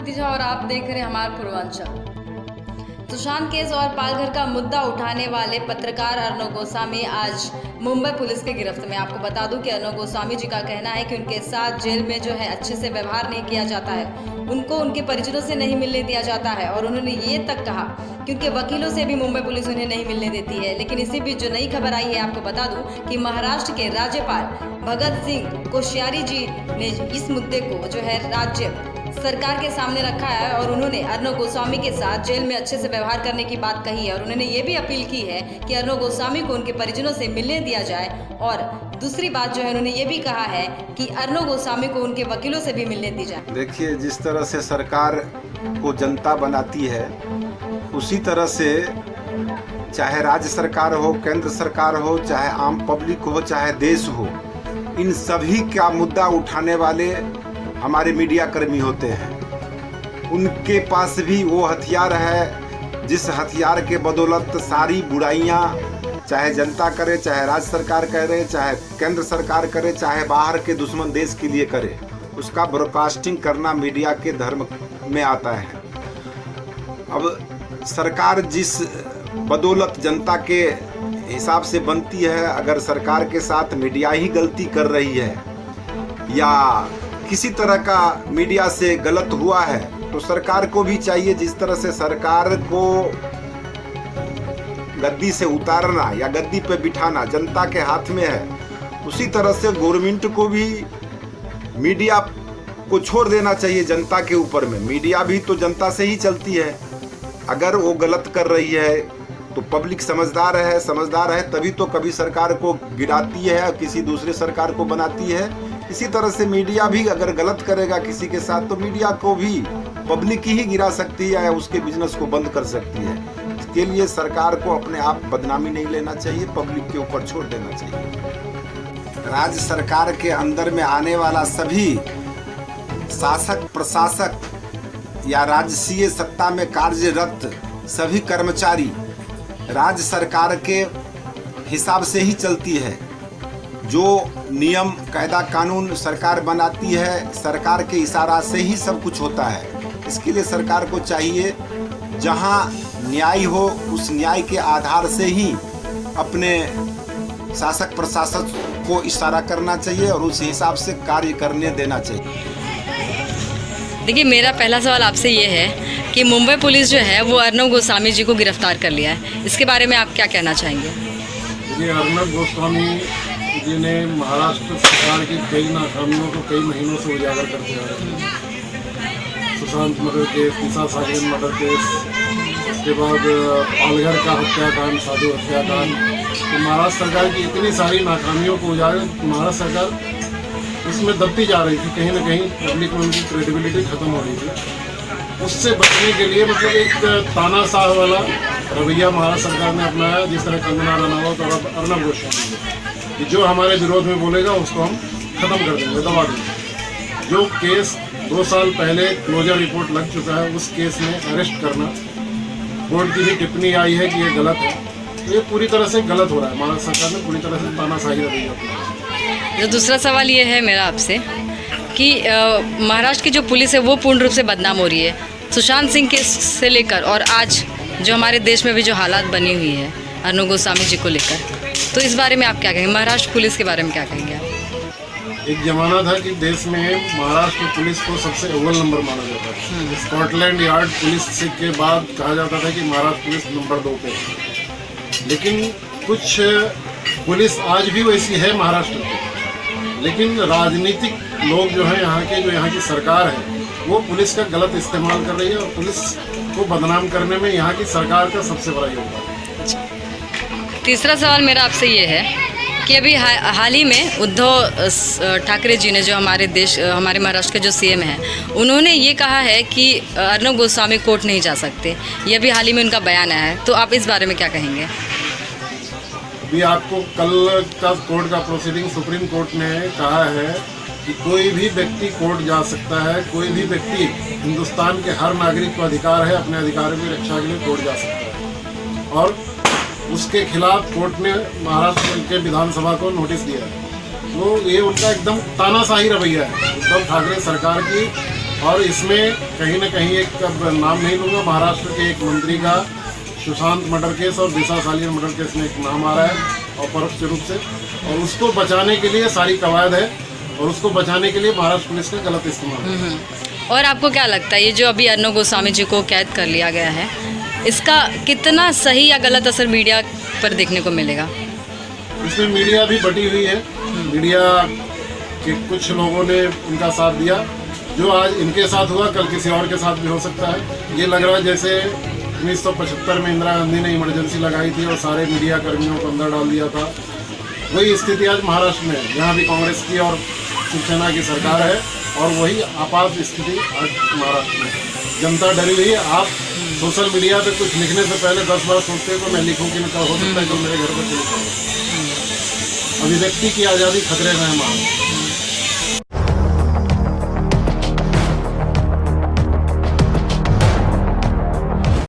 तीजा और आप देख रहे हैं हमारा पूर्वांचल। सुशांत केस और पालघर का मुद्दा उठाने वाले पत्रकार अर्नब गोस्वामी आज मुंबई पुलिस के गिरफ्त में। आपको बता दूं कि अर्नब गोस्वामी जी का कहना है कि उनके साथ जेल में जो है अच्छे से व्यवहार नहीं किया जाता है, उनको उनके परिजनों से नहीं मिलने दिया जाता है और उन्होंने ये तक कहा कि उनके वकीलों से भी मुंबई पुलिस उन्हें नहीं मिलने देती है। लेकिन इसी बीच जो नई खबर आई है, आपको बता दूं कि महाराष्ट्र के राज्यपाल भगत सिंह कोश्यारी जी ने इस मुद्दे को जो है राज्य सरकार के सामने रखा है और उन्होंने अर्नब गोस्वामी के साथ जेल में अच्छे से व्यवहार करने की बात कही है और उन्होंने ये भी अपील की है कि अर्नब गोस्वामी को उनके परिजनों से मिलने दिया जाए। और दूसरी बात जो है, उन्होंने ये भी कहा है कि अर्नब गोस्वामी को उनके वकीलों से भी मिलने दी जाए। देखिए, जिस तरह से सरकार को जनता बनाती है, उसी तरह से चाहे राज्य सरकार हो, केंद्र सरकार हो, चाहे आम पब्लिक हो, चाहे देश हो, इन सभी का मुद्दा उठाने वाले हमारे मीडिया कर्मी होते हैं। उनके पास भी वो हथियार है जिस हथियार के बदौलत सारी बुराइयां, चाहे जनता करे, चाहे राज्य सरकार करे, चाहे केंद्र सरकार करे, चाहे बाहर के दुश्मन देश के लिए करे, उसका ब्रॉडकास्टिंग करना मीडिया के धर्म में आता है। अब सरकार जिस बदौलत जनता के हिसाब से बनती है, अगर सरकार के साथ मीडिया ही गलती कर रही है या किसी तरह का मीडिया से गलत हुआ है, तो सरकार को भी चाहिए, जिस तरह से सरकार को गद्दी से उतारना या गद्दी पे बिठाना जनता के हाथ में है, उसी तरह से गवर्नमेंट को भी मीडिया को छोड़ देना चाहिए जनता के ऊपर में। मीडिया भी तो जनता से ही चलती है। अगर वो गलत कर रही है तो पब्लिक समझदार है तभी तो कभी सरकार को गिराती है और किसी दूसरे सरकार को बनाती है। इसी तरह से मीडिया भी अगर गलत करेगा किसी के साथ, तो मीडिया को भी पब्लिक ही गिरा सकती है या उसके बिजनेस को बंद कर सकती है। इसके लिए सरकार को अपने आप बदनामी नहीं लेना चाहिए, पब्लिक के ऊपर छोड़ देना चाहिए। राज्य सरकार के अंदर में आने वाला सभी शासक, प्रशासक या राजसीय सत्ता में कार्यरत सभी कर्मचारी राज्य सरकार के हिसाब से ही चलती है। जो नियम, कायदा, कानून सरकार बनाती है, सरकार के इशारा से ही सब कुछ होता है। इसके लिए सरकार को चाहिए जहां न्याय हो, उस न्याय के आधार से ही अपने शासक प्रशासक को इशारा करना चाहिए और उस हिसाब से कार्य करने देना चाहिए। देखिए, मेरा पहला सवाल आपसे ये है कि मुंबई पुलिस जो है वो अर्नब गोस्वामी जी को गिरफ्तार कर लिया है, इसके बारे में आप क्या कहना चाहेंगे? ये अर्नब गोस्वामी जी ने महाराष्ट्र सरकार की कई नाकामियों को कई महीनों से उजागर करते आ रहे हैं। सुशांत मर्डर केस, दिशा साजन मर्डर केस, उसके बाद पालघर का हत्याकांड, साधु हत्याकांड, तो महाराष्ट्र सरकार की इतनी सारी नाकामियों को उजागर महाराष्ट्र सरकार उसमें दबती जा रही थी। कहीं ना कहीं पब्लिक में उनकी क्रेडिबिलिटी खत्म हो रही थी। उससे बचने के लिए मतलब एक तानाशाह वाला रवैया महाराष्ट्र सरकार ने अपनाया, जिस तरह कंगना रनावत और अर्नब गोस्वामी कि जो हमारे विरोध में बोलेगा उसको हम खत्म कर देंगे, दबा देंगे। जो केस 2 साल पहले क्लोजर रिपोर्ट लग चुका है, उस केस में अरेस्ट करना, कोर्ट की भी टिप्पणी आई है कि ये गलत है, तो ये पूरी तरह से गलत हो रहा है। महाराष्ट्र सरकार ने पूरी तरह से तानाशाही रवैया अपनाया। जो दूसरा सवाल ये है मेरा आपसे कि महाराष्ट्र की जो पुलिस है वो पूर्ण रूप से बदनाम हो रही है, सुशांत सिंह केस से लेकर और आज जो हमारे देश में भी जो हालात बनी हुई है अर्नब गोस्वामी जी को लेकर, तो इस बारे में आप क्या कहेंगे? महाराष्ट्र पुलिस के बारे में क्या कहेंगे आप? एक जमाना था कि देश में महाराष्ट्र पुलिस को सबसे अव्वल नंबर माना जाता था। स्कॉटलैंड यार्ड पुलिस के बाद कहा जाता था कि महाराष्ट्र पुलिस नंबर 2 पे है। लेकिन कुछ पुलिस आज भी वैसी है महाराष्ट्र की, लेकिन राजनीतिक लोग जो हैं यहाँ के, जो यहाँ की सरकार है, वो पुलिस का गलत इस्तेमाल कर रही है और पुलिस को बदनाम करने में यहाँ की सरकार का सबसे बड़ा योगदान है। तीसरा सवाल मेरा आपसे ये है कि अभी हाल ही में उद्धव ठाकरे जी ने, जो हमारे महाराष्ट्र के जो सीएम हैं, उन्होंने ये कहा है कि अर्नब गोस्वामी कोर्ट नहीं जा सकते। ये भी हाल ही में उनका बयान आया है, तो आप इस बारे में क्या कहेंगे? अभी आपको कल का कोर्ट का प्रोसीडिंग सुप्रीम कोर्ट ने कहा है कि कोई भी व्यक्ति कोर्ट जा सकता है, कोई भी व्यक्ति, हिंदुस्तान के हर नागरिक को अधिकार है अपने अधिकारों की रक्षा के लिए कोर्ट जा सकता है। और उसके खिलाफ कोर्ट ने महाराष्ट्र के विधानसभा को नोटिस दिया है। तो ये उनका एकदम तानाशाही रवैया है। उद्धव ठाकरे सरकार की और इसमें कहीं ना कहीं एक नाम नहीं लूँगा, महाराष्ट्र के एक मंत्री का सुशांत मर्डर केस और दिशा सालियन मर्डर केस में एक नाम आ रहा है अपरोक्ष रूप से, और उसको बचाने के लिए सारी कवायद है और उसको बचाने के लिए महाराष्ट्र पुलिस का गलत इस्तेमाल है। और आपको क्या लगता है ये जो अभी अर्नब गोस्वामी जी को कैद कर लिया गया है, इसका कितना सही या गलत असर मीडिया पर देखने को मिलेगा? इसमें मीडिया भी बटी हुई है, मीडिया के कुछ लोगों ने उनका साथ दिया, जो आज इनके साथ हुआ कल किसी और के साथ भी हो सकता है। ये लग रहा है जैसे 1975 में इंदिरा गांधी ने इमरजेंसी लगाई थी और सारे मीडिया कर्मियों को अंदर डाल दिया था, वही स्थिति आज महाराष्ट्र में है। यहाँ भी कांग्रेस की और शिवसेना की सरकार है और वही आपात स्थिति आज महाराष्ट्र में है। जनता डरी हुई है। आप सोशल मीडिया पे कुछ लिखने से पहले 10 बार सोचते हो तो मैं लिखूँ कि नहीं, हो सकता है जो मेरे घर पर चले जाए। अभिव्यक्ति की आज़ादी खतरे में है महाराष्ट्र।